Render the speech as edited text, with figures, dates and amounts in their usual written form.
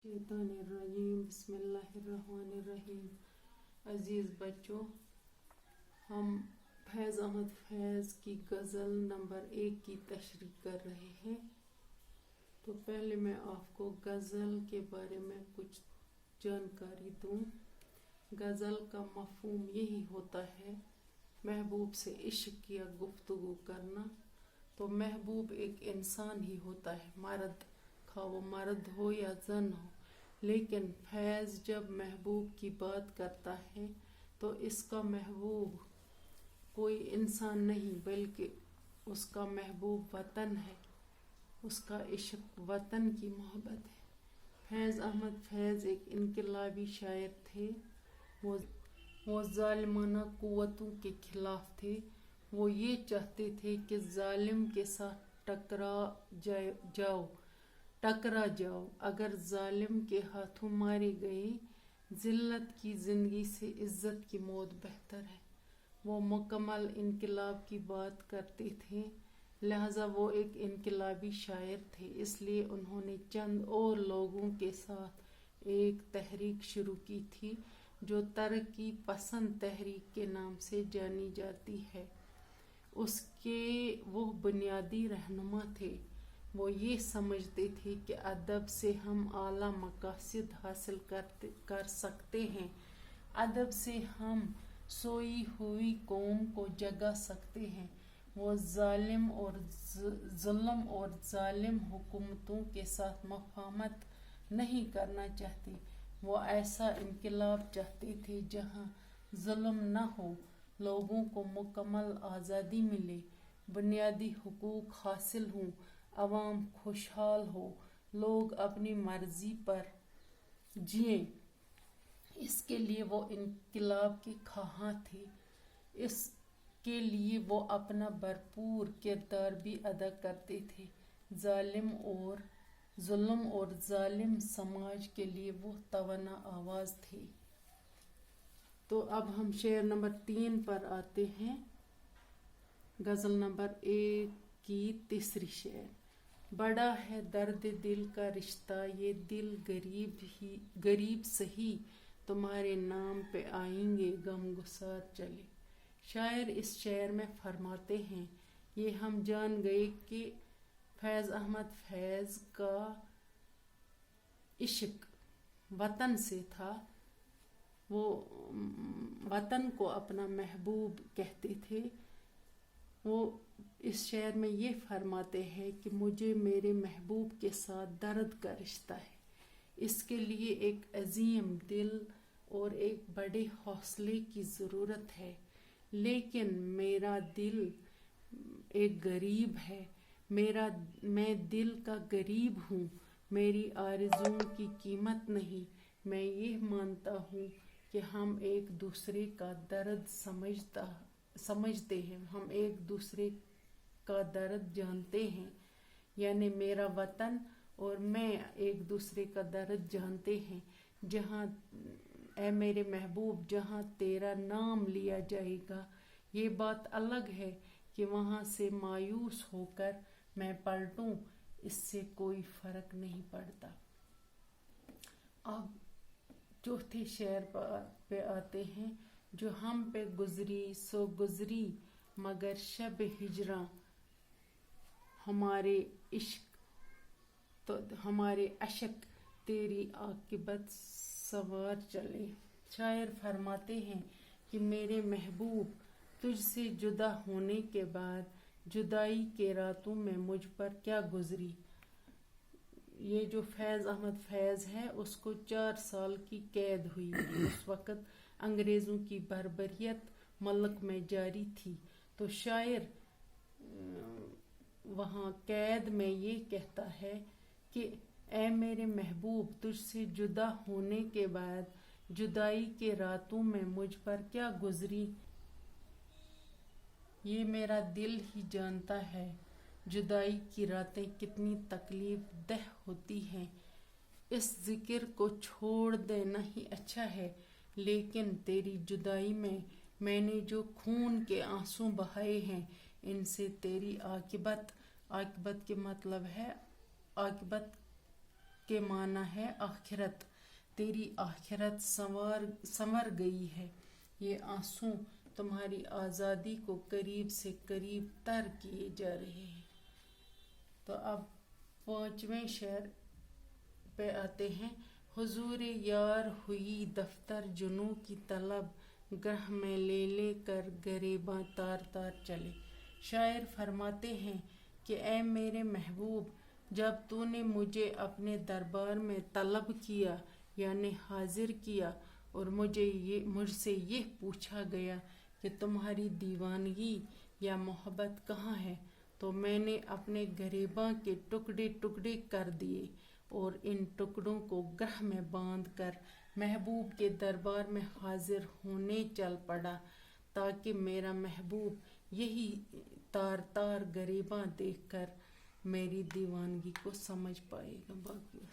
शैतानिर्रजीम बिस्मिल्लाहिर्रहमानिर्रहीम। अजीज़ बच्चों, हम फैज़ अहमद फैज़ की गज़ल नंबर 1 की तशरीह कर रहे हैं। तो पहले मैं आपको गज़ल के बारे में कुछ जानकारी दूँ। गज़ल का मफ़हूम यही होता है महबूब से इश्क या गुफ्तगू करना। तो महबूब एक इंसान ही होता है, मर्द, खा वो मर्द हो या जन हो। लेकिन फैज़ जब महबूब की बात करता है तो इसका महबूब कोई इंसान नहीं बल्कि उसका महबूब वतन है, उसका इश्क वतन की मोहब्बत है। फैज़ अहमद फैज़ एक इनकलाबी शायर थे। वो जालिमाना कुव्वतों के खिलाफ थे। वो ये चाहते थे कि जालिम के साथ टकरा जाओ। अगर जालिम के हाथों मारे गए, जिल्लत की ज़िंदगी से इज़्ज़त की मौत बेहतर है। वो मुकम्मल इनकलाब की बात करते थे, लिहाजा वो एक इनकलाबी शायर थे। इसलिए उन्होंने चंद और लोगों के साथ एक तहरीक शुरू की थी जो तरक्की पसंद तहरीक के नाम से जानी जाती है। उसके वो बुनियादी रहनुमा थे। वो ये समझते थे कि अदब से हम आला मकासद हासिल कर सकते हैं। अदब से हम सोई हुई कौम को जगा सकते हैं। वो जालिम और जुल्म और जालिम हुकूमतों के साथ मफाहमत नहीं करना चाहते। वो ऐसा इनकलाब चाहते थे जहाँ जुल्म न हो, लोगों को मुकम्मल आज़ादी मिले, बुनियादी हुकूक हासिल हों, अवाम खुशहाल हो, लोग अपनी मर्जी पर जिएं। इसके लिए वो इनकलाब के ख़्वाहां थे। इसके लिए वो अपना भरपूर किरदार भी अदा करते थे। जुल्म और जालिम समाज के लिए वो तवाना आवाज़ थे। तो अब हम शेर नंबर 3 पर आते हैं। गज़ल नंबर 1 की तीसरी शेर। बड़ा है दर्द दिल का रिश्ता, ये दिल गरीब सही, तुम्हारे नाम पे आएंगे गमगुसार चले। शायर इस शेर में फरमाते हैं, ये हम जान गए कि फैज़ अहमद फैज़ का इश्क वतन से था। वो वतन को अपना महबूब कहते थे। वो इस शेर में ये फरमाते हैं कि मुझे मेरे महबूब के साथ दर्द का रिश्ता है। इसके लिए एक अजीम दिल और एक बड़े हौसले की ज़रूरत है। लेकिन मेरा दिल एक गरीब है। मैं दिल का गरीब हूँ। मेरी आरज़ुओं की कीमत नहीं। मैं ये मानता हूँ कि हम एक दूसरे का दर्द समझते हैं, हम एक दूसरे का दर्द जानते हैं। यानी मेरा वतन और मैं एक दूसरे का दर्द जानते हैं। जहाँ ऐ मेरे महबूब, जहाँ तेरा नाम लिया जाएगा, ये बात अलग है कि वहाँ से मायूस होकर मैं पलटूं, इससे कोई फर्क नहीं पड़ता। अब चौथे शेर पे आते हैं। जो हम पे गुजरी सो गुजरी, मगर शब हिजरा हमारे अशक तेरी आकिबत सवार चले। शायर फरमाते हैं कि मेरे महबूब, तुझसे जुदा होने के बाद जुदाई के रातों में मुझ पर क्या गुजरी। ये जो फैज़ अहमद फैज़ है, उसको 4 साल की कैद हुई थी। उस वक़्त अंग्रेज़ों की बर्बरियत मुल्क में जारी थी। तो शायर वहाँ कैद में ये कहता है कि ऐ मेरे महबूब, तुझसे जुदा होने के बाद जुदाई के रातों में मुझ पर क्या गुजरी। ये मेरा दिल ही जानता है, जुदाई की रातें कितनी तकलीफ दह होती हैं। इस जिक्र को छोड़ देना ही अच्छा है, लेकिन तेरी जुदाई में मैंने जो खून के आंसू बहाए हैं, इनसे तेरी आकिबत के मतलब है आकिबत के माना है आखिरत, तेरी आखिरत संवर गई है। ये आंसू तुम्हारी आज़ादी को करीब से करीब तर किए जा रहे हैं। तो अब 5वें शेर पे आते हैं। हुजूर यार हुई दफ्तर जुनू की तलब, ग्रह में ले कर गरेबां तार तार चले। शायर फरमाते हैं कि ए मेरे महबूब, जब तूने मुझे अपने दरबार में तलब किया यानी हाजिर किया और मुझसे ये पूछा गया कि तुम्हारी दीवानगी या मोहब्बत कहाँ है, तो मैंने अपने गरेबां के टुकड़े टुकड़े कर दिए और इन टुकड़ों को ग्रह में बांध कर महबूब के दरबार में हाजिर होने चल पड़ा, ताकि मेरा महबूब यही तार तार गरेबां देखकर मेरी दीवानगी को समझ पाएगा। बाकी